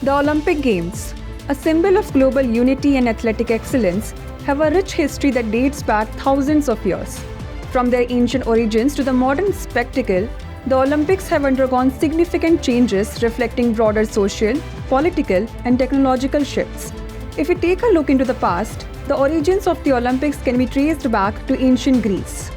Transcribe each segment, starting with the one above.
The Olympic Games, a symbol of global unity and athletic excellence, have a rich history that dates back thousands of years. From their ancient origins to the modern spectacle, the Olympics have undergone significant changes reflecting broader social, political, and technological shifts. If we take a look into the past, the origins of the Olympics can be traced back to ancient Greece.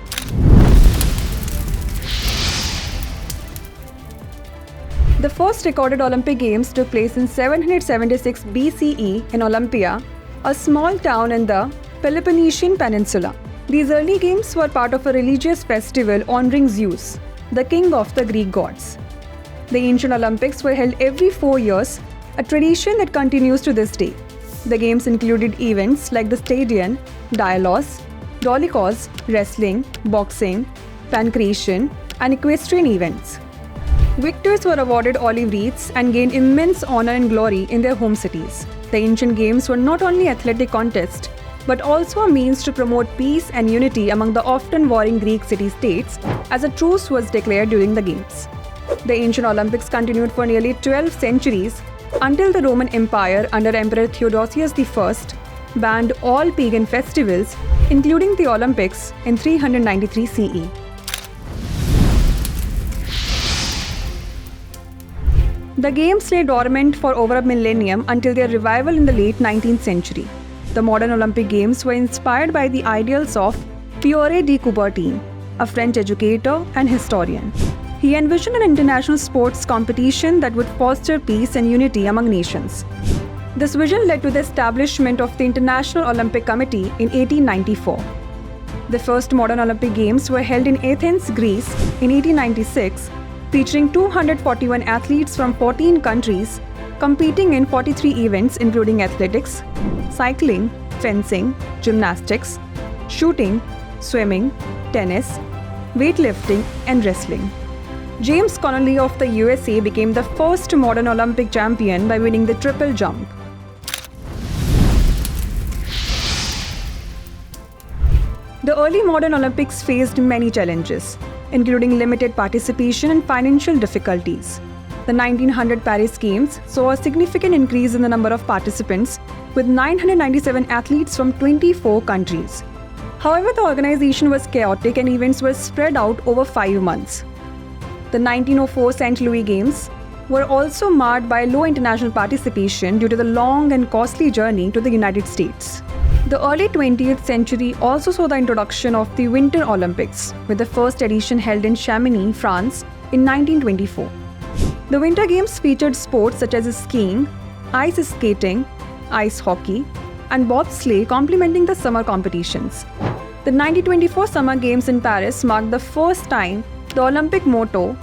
The first recorded Olympic Games took place in 776 BCE in Olympia, a small town in the Peloponnesian Peninsula. These early games were part of a religious festival honoring Zeus, the king of the Greek gods. The ancient Olympics were held every 4 years, a tradition that continues to this day. The games included events like the Stadion, Dialos, Dolichos, wrestling, boxing, pancration, and equestrian events. Victors were awarded olive wreaths and gained immense honor and glory in their home cities. The ancient games were not only athletic contests, but also a means to promote peace and unity among the often warring Greek city-states, as a truce was declared during the games. The ancient Olympics continued for nearly 12 centuries until the Roman Empire under Emperor Theodosius I banned all pagan festivals, including the Olympics, in 393 CE. The games lay dormant for over a millennium until their revival in the late 19th century. The modern Olympic Games were inspired by the ideals of Pierre de Coubertin, a French educator and historian. He envisioned an international sports competition that would foster peace and unity among nations. This vision led to the establishment of the International Olympic Committee in 1894. The first modern Olympic Games were held in Athens, Greece in 1896, featuring 241 athletes from 14 countries, competing in 43 events including athletics, cycling, fencing, gymnastics, shooting, swimming, tennis, weightlifting, and wrestling. James Connolly of the USA became the first modern Olympic champion by winning the triple jump. The early modern Olympics faced many challenges, including limited participation and financial difficulties. The 1900 Paris Games saw a significant increase in the number of participants, with 997 athletes from 24 countries. However, the organization was chaotic and events were spread out over 5 months. The 1904 St. Louis Games were also marred by low international participation due to the long and costly journey to the United States. The early 20th century also saw the introduction of the Winter Olympics, with the first edition held in Chamonix, France in 1924. The Winter Games featured sports such as skiing, ice skating, ice hockey, and bobsleigh complementing the summer competitions. The 1924 Summer Games in Paris marked the first time the Olympic motto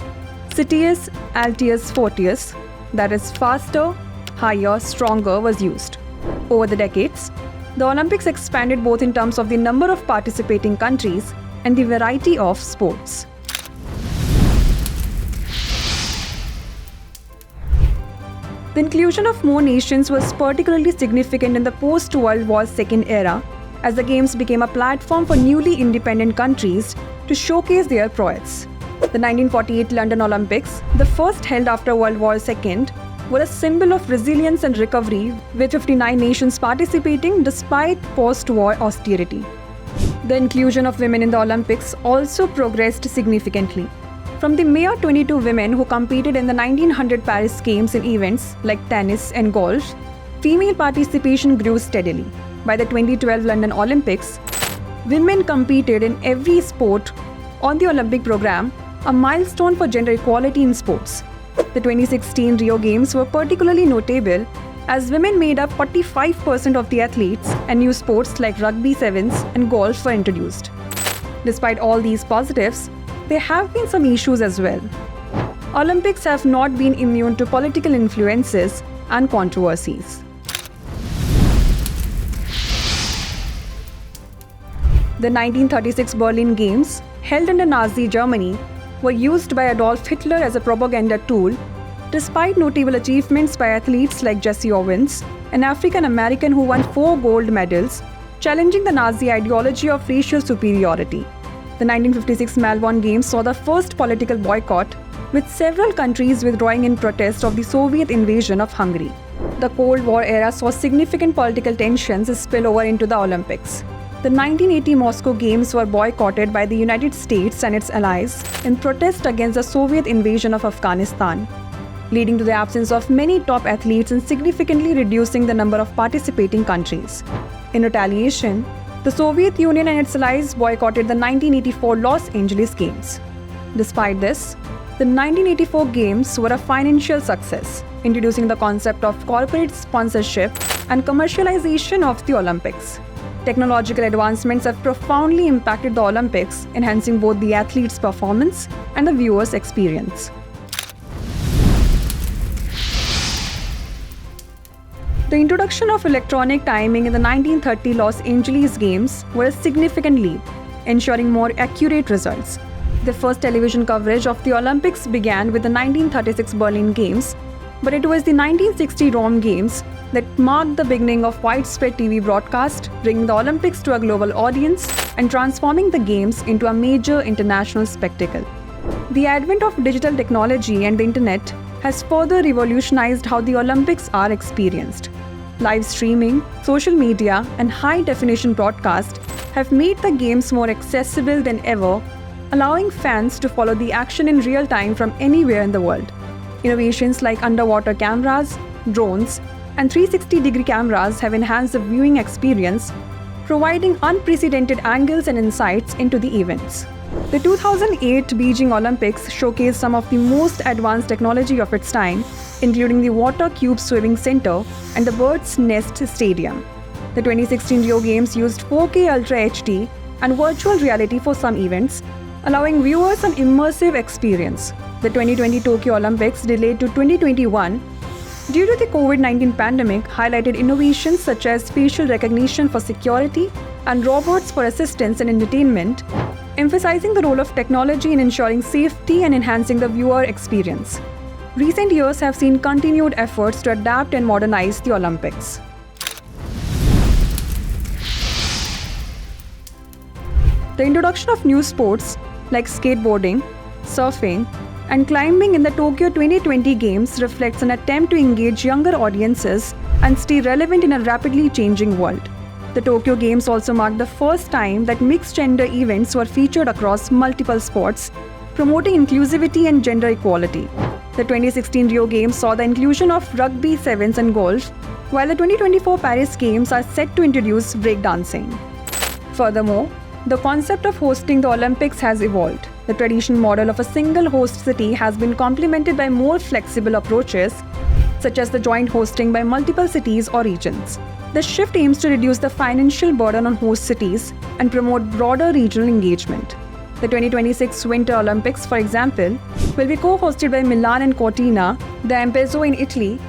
Citius Altius Fortius, that is faster, higher, stronger, was used. Over the decades, the Olympics expanded both in terms of the number of participating countries and the variety of sports. The inclusion of more nations was particularly significant in the post-World War II era, as the Games became a platform for newly independent countries to showcase their prowess. The 1948 London Olympics, the first held after World War II, were a symbol of resilience and recovery, with 59 nations participating despite post-war austerity. The inclusion of women in the Olympics also progressed significantly. From the mere 22 women who competed in the 1900 Paris Games in events like tennis and golf, female participation grew steadily. By the 2012 London Olympics, women competed in every sport on the Olympic program, a milestone for gender equality in sports. The 2016 Rio Games were particularly notable as women made up 45% of the athletes and new sports like rugby sevens and golf were introduced. Despite all these positives, there have been some issues as well. Olympics have not been immune to political influences and controversies. The 1936 Berlin Games, held under Nazi Germany, were used by Adolf Hitler as a propaganda tool, despite notable achievements by athletes like Jesse Owens, an African American who won 4 gold medals, challenging the Nazi ideology of racial superiority. The 1956 Melbourne Games saw the first political boycott, with several countries withdrawing in protest of the Soviet invasion of Hungary. The Cold War era saw significant political tensions spill over into the Olympics. The 1980 Moscow Games were boycotted by the United States and its allies in protest against the Soviet invasion of Afghanistan, leading to the absence of many top athletes and significantly reducing the number of participating countries. In retaliation, the Soviet Union and its allies boycotted the 1984 Los Angeles Games. Despite this, the 1984 Games were a financial success, introducing the concept of corporate sponsorship and commercialization of the Olympics. Technological advancements have profoundly impacted the Olympics, enhancing both the athletes' performance and the viewers' experience. The introduction of electronic timing in the 1930 Los Angeles Games was a significant leap, ensuring more accurate results. The first television coverage of the Olympics began with the 1936 Berlin Games, but it was the 1960 Rome Games that marked the beginning of widespread TV broadcast, bringing the Olympics to a global audience and transforming the Games into a major international spectacle. The advent of digital technology and the internet has further revolutionized how the Olympics are experienced. Live streaming, social media, and high-definition broadcast have made the Games more accessible than ever, allowing fans to follow the action in real time from anywhere in the world. Innovations like underwater cameras, drones, and 360-degree cameras have enhanced the viewing experience, providing unprecedented angles and insights into the events. The 2008 Beijing Olympics showcased some of the most advanced technology of its time, including the Water Cube Swimming Center and the Bird's Nest Stadium. The 2016 Rio Games used 4K Ultra HD and virtual reality for some events, allowing viewers an immersive experience. The 2020 Tokyo Olympics, delayed to 2021 due to the COVID-19 pandemic, highlighted innovations such as facial recognition for security and robots for assistance and entertainment, emphasizing the role of technology in ensuring safety and enhancing the viewer experience. Recent years have seen continued efforts to adapt and modernize the Olympics. The introduction of new sports like skateboarding, surfing, and climbing in the Tokyo 2020 Games reflects an attempt to engage younger audiences and stay relevant in a rapidly changing world. The Tokyo Games also marked the first time that mixed-gender events were featured across multiple sports, promoting inclusivity and gender equality. The 2016 Rio Games saw the inclusion of rugby, sevens, and golf, while the 2024 Paris Games are set to introduce breakdancing. Furthermore, the concept of hosting the Olympics has evolved. The traditional model of a single host city has been complemented by more flexible approaches, such as the joint hosting by multiple cities or regions. The shift aims to reduce the financial burden on host cities and promote broader regional engagement. The 2026 Winter Olympics, for example, will be co-hosted by Milan and Cortina, the Ampezzo in Italy,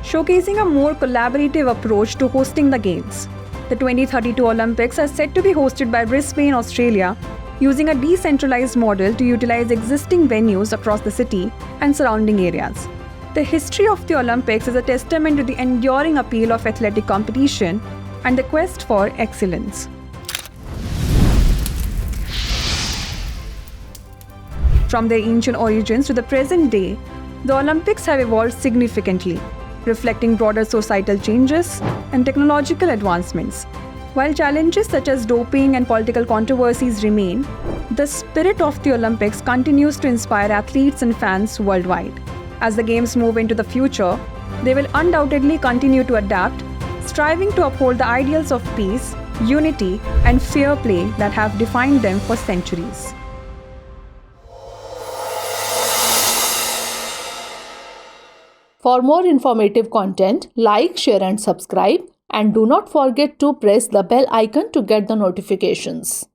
showcasing a more collaborative approach to hosting the Games. The 2032 Olympics are set to be hosted by Brisbane, Australia, using a decentralized model to utilize existing venues across the city and surrounding areas. The history of the Olympics is a testament to the enduring appeal of athletic competition and the quest for excellence. From their ancient origins to the present day, the Olympics have evolved significantly, reflecting broader societal changes and technological advancements. While challenges such as doping and political controversies remain, the spirit of the Olympics continues to inspire athletes and fans worldwide. As the Games move into the future, they will undoubtedly continue to adapt, striving to uphold the ideals of peace, unity, and fair play that have defined them for centuries. For more informative content, like, share and subscribe, and do not forget to press the bell icon to get the notifications.